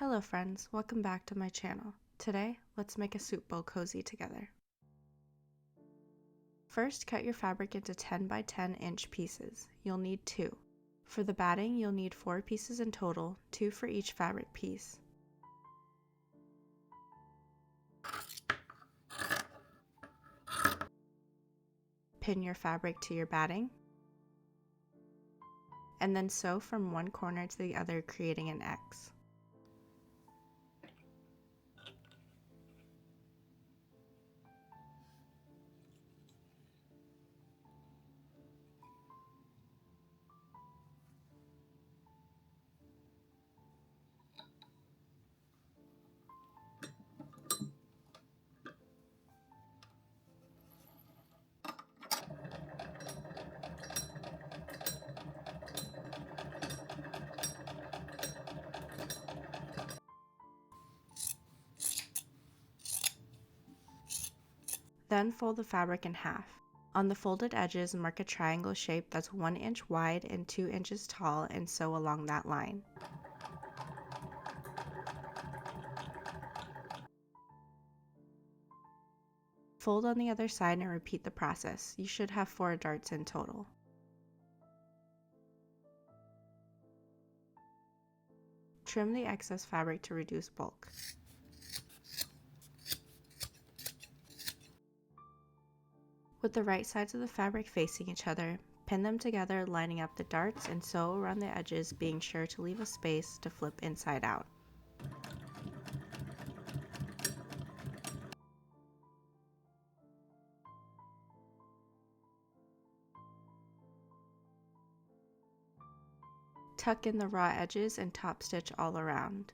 Hello friends, welcome back to my channel. Today, let's make a soup bowl cozy together. First, cut your fabric into 10 by 10 inch pieces. You'll need 2. For the batting, you'll need 4 pieces in total, 2 for each fabric piece. Pin your fabric to your batting, and then sew from one corner to the other, creating an X. Then fold the fabric in half. On the folded edges, mark a triangle shape that's 1 inch wide and 2 inches tall and sew along that line. Fold on the other side and repeat the process. You should have 4 darts in total. Trim the excess fabric to reduce bulk. With the right sides of the fabric facing each other, pin them together, lining up the darts, and sew around the edges, being sure to leave a space to flip inside out. Tuck in the raw edges and top stitch all around.